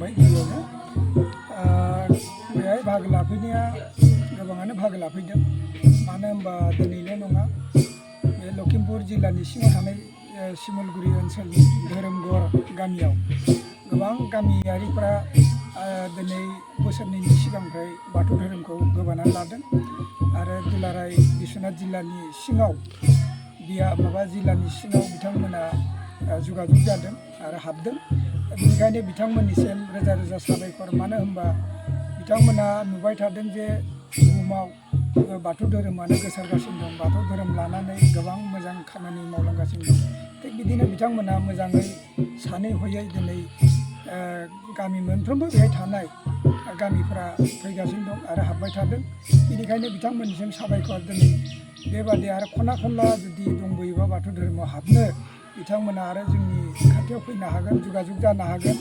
खुलुमबाय गिबियावनो बेहाय बाहागो लाफैनाया गोबाङानो बाहागो लाफैदों। मानो होनबा दिनैल' नङा, बे लखिमपुर जिल्लानि सिङाव थानाय सिमलगुरि ओनसोलनि धरमगर गामियाव गोबां गामियारिफ्रा दिनै बोसोरनैनि सिगांनिफ्राय बाथौ धोरोमखौ गोबानानै लादों आरो दुलाराय बिश्वनाथ जिल्लानि सिङाव जिल्लानि सिङाव बिथांमोना जगाजग जादों आरो हाबदों। बेनिखायनो बिथांमोननिसिम रोजा रोजा साबायखर। मानो होनबा बिथांमोना नुबाय थादों जे बुहुमाव बाथौ धोरोमानो गोसारगासिनो दं, बाथौ धोरोम लानानै गोबां मोजां खामानि मावलांगासिनो दं। थिग बिदिनो बिथांमोना मोजाङै सानै हयै दिनै गामि मोनफ्रोमबो बेहाय थानाय गामिफ्रा फैगासिनो दं आरो हाबबाय थादों। बेनिखायनो बिथांमोननिसिम साबायखर। दिनै बेबादि आरो खना खनला जुदि दंबोयोबा बाथौ धोरोमाव हाबनो, बिथांमोना आरो जोंनि खाथियाव फैनो हागोन, जगाजग जानो हागोन।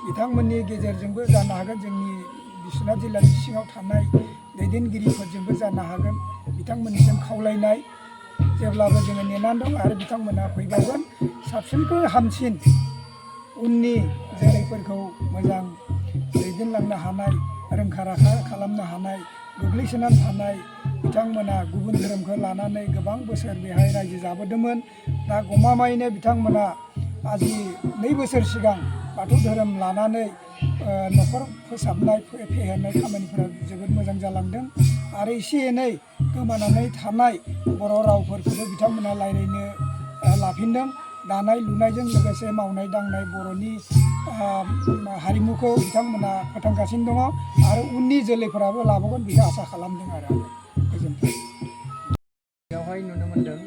बिथांमोननि गेजेरजोंबो जानो हागोन, जोंनि बिश्वनाथ जिल्लानि सिङाव थानाय दैदेनगिरिफोरजोंबो जानो हागोन। बिथांमोननिसिम खावलायनाय जेब्लाबो जोङो नेनानै दं आरो बिथांमोना फैबावगोन। साबसिननिख्रुइ हामसिन उननि जोलैफोरखौ मोजां दैदेनलांनो हानाय, रोंखा राखा खालामनो हानाय, गोग्लैसोनानै थानाय बिथांमोना गुबुन धोरोमखौ लानानै गोबां बोसोर बेहाय रायजो जाबोदोंमोन। दा गमामायैनो बिथांमोना आजि 2 बोसोर सिगां बाथौ धोरोम लानानै न'खर फोसाबनाय फेहेरनाय खामानिफोरा जोबोद मोजां जालांदों आरो एसे एनै गोमानानै थानाय बर' रावफोरखौबो बिथांमोना रायज्लायनो लाफिनदों। दानाय लुनायजों लोगोसे मावनाय दांनाय बर'नि हारिमुखौ बिथांमोना फोथांगासिनो दङ आरो उननि जोलैफोराबो लाबावगोन बेखौ आसा खालामदों आरो गोजोन्थों। बेयावहाय नुनो मोन्दों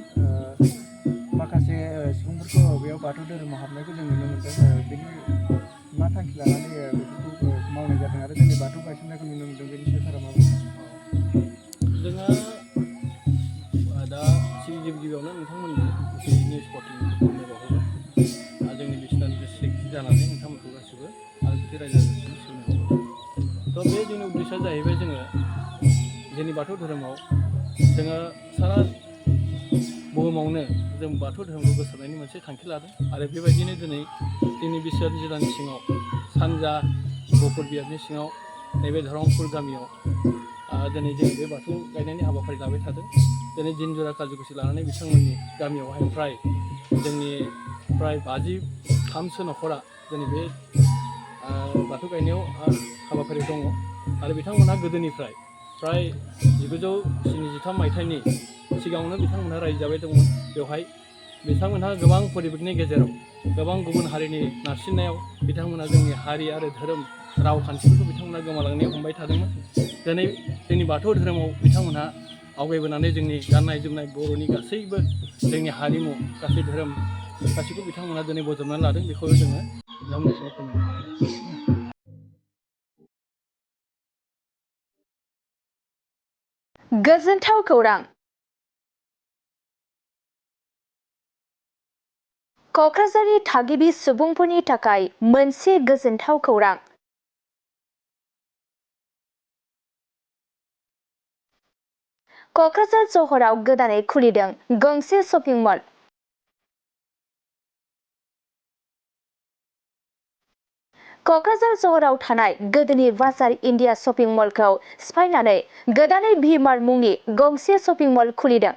माखासे सुबुंफोरखौ बेयाव बाथौ धोरोमाव हाबनायखौ जों नुनो मोन्दों। बेनि मा थांखि लानानै बेफोरखौ मावनाय जादों आरो जोंनि बाथौ गायसननायखौ नुनो मोन्दों, बेनि सायाव सारा मा बुंनो? जोंहा दा गिबियावनो नोंथांमोननो निउस पर्टेलखौ बावहरबाय आरो जोंनि बिश्वनाथ डिस्ट्रिक्ट जानानै नोंथांमोनखौ गासिबो आरो बिदि रायजो राजासिम सिबिनांगौ। थ' बे जोंनि उद्देश्यआ जाहैबाय, जोङो जोंनि बाथौ धोरोमाव जोङो सारा बुहुमावनो जों बाथौ धोरोमखौ गोसारनायनि मोनसे थांखि लादों आरो बेबायदिनो दिनै जोंनि बिश्वनाथ जिल्लानि सिङाव सानजा गहपुर बियाबनि सिङाव नैबे धरमपुर गामियाव दिनै जों बे बाथौ गायनायनि हाबाफारि लाबाय थादों। दिनै दिन जरा काजिकुसि लानानै बिथांमोननि गामियावहाय फ्राय 53सो न'खरा दिनै बे बाथौ गायनायाव हाबाफारि दङ आरो बिथांमोनहा गोदोनिफ्राय फ्राय 1973 मायथाइनि सिगाङावनो बिथांमोनहा रायजो जाबाय दंमोन। बेवहाय बिथांमोनहा गोबां परिबेकनि गेजेराव गोबां गुबुन हारिनि नारसिननायाव बिथांमोना जोंनि हारि आरो धोरोम रावखान्थिफोरखौ बिथांमोना गोमालांनो हमबाय थादोंमोन। दिनै जोंनि बाथौ धोरोमाव बिथांमोनहा आवगायबोनानै जोंनि गाननाय जोमनाय बर'नि गासैबो जोंनि हारिमु गासै धोरोम गासैखौ बिथांमोना दिनै बजबनानै लादों। बेखौ जोङो नोंथांमोननि सिगाङाव फोरमायनो गोजोनथाव खौरां। क'क्राझारनि थागिबि सुबुंफोरनि थाखाय मोनसे गोजोनथाव खौरां। क'क्राझार सहराव गोदानै खुलिदों गंसे शपिं मल। क'क्राझार सहराव थानाय गोदोनि बाजार इन्डिया शपिं मलखौ सिफायनानै गोदानै भि-मार्ट मुंनि गंसे शपिं मल खुलिदों।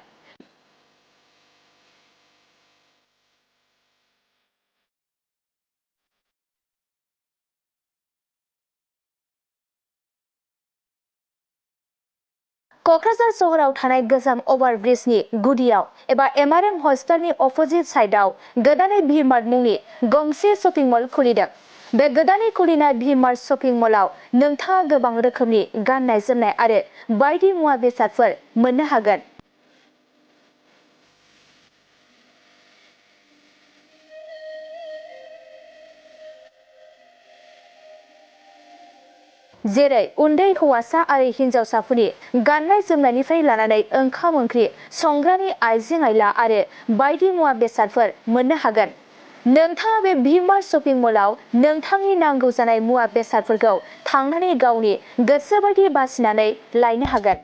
क'क्राझार सहराव थानाय गोजाम अभारब्रिजनि गुदियाव एबा एमआरएम हस्पिटालनि अपोजिट साइडआव गोदानै भि-मार्ट मुंनि गंसे शपिं मल खुलिदों। बे गोदानै खुलिनाय भि-मार्ट शपिं मलाव नोंथाङा गोबां रोखोमनि गाननाय जोमनाय आरो बायदि मुवा बेसादफोर मोननो हागोन। जेरै उन्दै हौवासा आरो हिन्जावसाफोरनि गाननाय जोमनायनिफ्राय लानानै ओंखाम ओंख्रि संग्रानि आइजें आइला आरो बायदि मुवा बेसादफोर मोननो हागोन। नोंथाङा बे भि-मार्ट शपिं मलाव नोंथांनि नांगौ जानाय मुवा बेसादफोरखौ थांनानै गावनि गोसोबायदि बासिनानै लायनो हागोन।